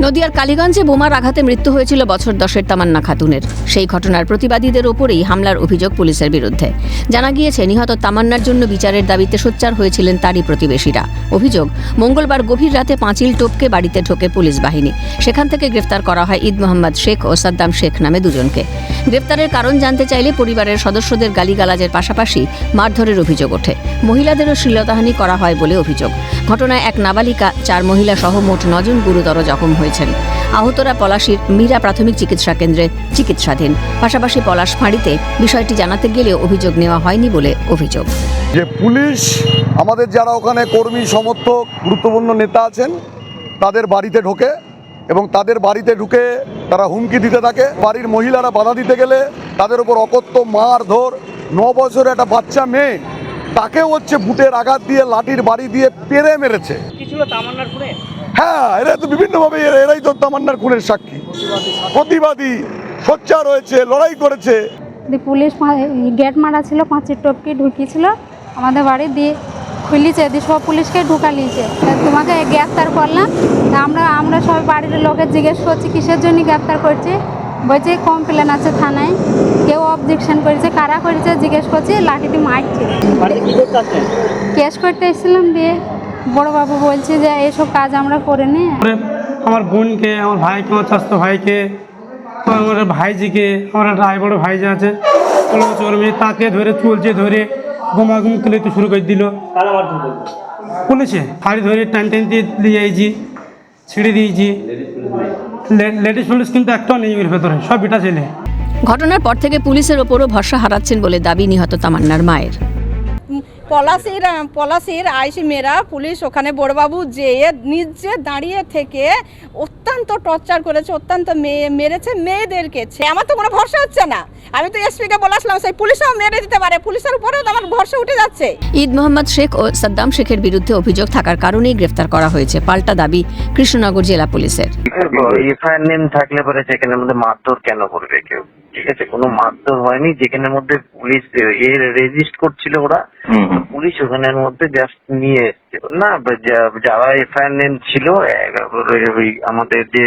নদিয়ার কালীগঞ্জে বোমার আঘাতে মৃত্যু হয়েছিল বছর 10-এর তামান্না খাতুনের। সেই ঘটনার প্রতিবাদীদের ওপরেই হামলার অভিযোগ পুলিশের বিরুদ্ধে। জানা গিয়েছে, নিহত তামান্নার জন্য বিচারের দাবিতে সোচ্চার হয়েছিলেন তারই প্রতিবেশীরা। অভিযোগ, মঙ্গলবার গভীর রাতে পাঁচিল টপকে বাড়িতে ঢোকে পুলিশ বাহিনী। সেখান থেকে গ্রেফতার করা হয় ঈদ মোহাম্মদ শেখ ও সাদ্দাম শেখ নামে দুজনকে। গ্রেফতারের কারণ জানতে চাইলে পরিবারের সদস্যদের গালিগালাজের পাশাপাশি মারধরের অভিযোগ ওঠে। মহিলাদেরও শ্লীলতাহানি করা হয় বলে অভিযোগ। ঘটনায় এক নাবালিকা, 4 মহিলা সহ মোট 9 জন গুরুতর জখম হয়েছেন। আহতরা পলাশীর মীরা প্রাথমিক চিকিৎসা কেন্দ্রে চিকিৎসাধীন। পাশাপাশি পলাশ ফাঁড়িতে বিষয়টি জানাতে গেলেও অভিযোগ নেওয়া হয়নি বলে অভিযোগ। যে পুলিশ আমাদের যারা ওখানে কর্মী সমর্থক গুরুত্বপূর্ণ নেতা আছেন তাদের বাড়িতে ঢোকে এবং তাদের বাড়িতে ঢুকে তারা হুমকি দিতে থাকে। বাড়ির মহিলারা বাধা দিতে গেলে তাদের উপর অকথ্য মারধর। 9 বছরের একটা বাচ্চা মেয়ে, তাকে হচ্ছে বুটের আঘাত দিয়ে লাঠির বাড়ি দিয়ে পেরে মেরেছে। হ্যাঁ, এরা তো বিভিন্নভাবে এরাই তো তামান্নার খুনের সাক্ষী। প্রতিবাদী সোচ্চার হয়েছে, লড়াই করেছে। পুলিশ গেট মারা ছিল, পাঁচের টপকে ঢুকিয়েছিল আমাদের বাড়ি দিয়ে খুলিছে, দিয়ে সব পুলিশকে ঢুকালিয়েছে। তোমাকে গ্রেপ্তার করলাম। আমরা সব বাড়ির লোকের জিজ্ঞেস করছি কিসের জন্য গ্রেপ্তার করছে। বলছে কমপ্লেন আছে থানায়, কেউ অবজেকশন করেছে, কারা করেছে জিজ্ঞেস করছি, লাঠিটি মারছে। কেস করতে এসেছিলাম, দিয়ে বড়বাবু বলছে যে এইসব কাজ আমরা করে নি। আমার বোনকে, আমার ভাইকে, আমার চাচাতো ভাইকে, আমার ভাইজিকে, আমার একটা বড় ভাইজি আছে 16 বছর মেয়ে, তাকে ধরে চলছে, ধরে গোমাগুম তুলে তো শুরু করে দিল। পুলিশে ফাড়ি ধরে টান দিয়ে নিয়ে আইছি, ছিঁড়ে দিয়েছি। লেডিস পুলিশ কিন্তু একটাও নেই এর ভেতরে, সব বিটা ছেলে। ঘটনার পর থেকে পুলিশের ওপরও ভরসা হারাচ্ছেন বলে দাবি নিহত তামান্নার মায়ের। পলাশির আইসি মেয়েরা পুলিশ ওখানে বড়বাবু যেয়ে নিজে দাঁড়িয়ে থেকে অত্যন্ত টর্চার করেছে, অত্যন্ত মেরেছে মেয়েদেরকে। আমার তো কোনো ভরসা হচ্ছে না। আমি তো এসপিকে বলেছিলাম সেই পুলিশও মেরে দিতে পারে, পুলিশের উপরেও তো আমার ভরসা উঠে যাচ্ছে। ঈদ মোহাম্মদ শেখ ও সাদ্দাম শেখের বিরুদ্ধে অভিযোগ থাকার কারণেই গ্রেফতার করা হয়েছে। পাল্টা দাবি কৃষ্ণনগর জেলা পুলিশের। এফআইআর নেম থাকলে পরে সেখানের মধ্যে মারধর কেন করবে কেউ? ঠিক আছে, কোনো মারধর হয়নি। যেখানের মধ্যে পুলিশ রেজিস্ট করছিল ওরা, পুলিশ ওখানের মধ্যে জাস্ট নিয়ে এসছে না। যারা এফআইআর নেম ছিল আমাদের যে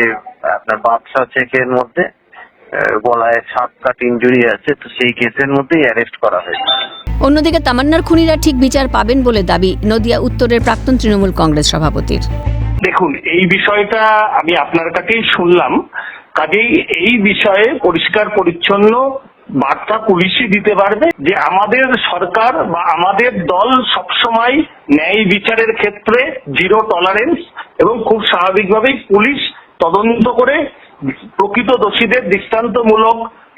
আপনার বাদশা শেখের মধ্যে গলায় 7 কাট ইনজুরি আছে, তো সেই কেসের মধ্যেই অ্যারেস্ট করা হয়েছে। অন্যদিকে তামান্নার খুনিরা ঠিক বিচার পাবেন বলে দাবি নদিয়া উত্তরের প্রাক্তন তৃণমূল কংগ্রেস সভাপতির। দেখুন, এই বিষয়টা আমি আপনার কাছেই শুনলাম, কাজেই এই বিষয়ে পরিষ্কার পরিচ্ছন্ন বার্তা পুলিশই দিতে পারবে যে আমাদের সরকার বা আমাদের দল সবসময় ন্যায় বিচারের ক্ষেত্রে 0 টলারেন্স, এবং খুব স্বাভাবিকভাবেই পুলিশ তদন্ত করে প্রকৃত দোষীদের দৃষ্টান্তমূলক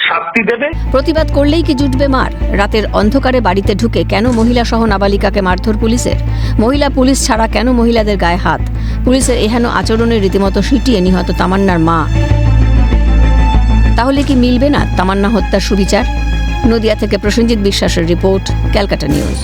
শাস্তি দেবে। প্রতিবাদ করলেই কি জুটবে মার? রাতের অন্ধকারে বাড়িতে ঢুকে কেন মহিলা সহ নাবালিকাকে মারধর পুলিশের? মহিলা পুলিশ ছাড়া কেন মহিলাদের গায়ে হাত? পুলিশের এহেন আচরণে রীতিমতো সিটিয়ে নিহত তামান্নার মা। তাহলে কি মিলবে না তামান্না হত্যার সুবিচার? নদিয়া থেকে প্রসেনজিৎ বিশ্বাসের রিপোর্ট, ক্যালকাটা নিউজ।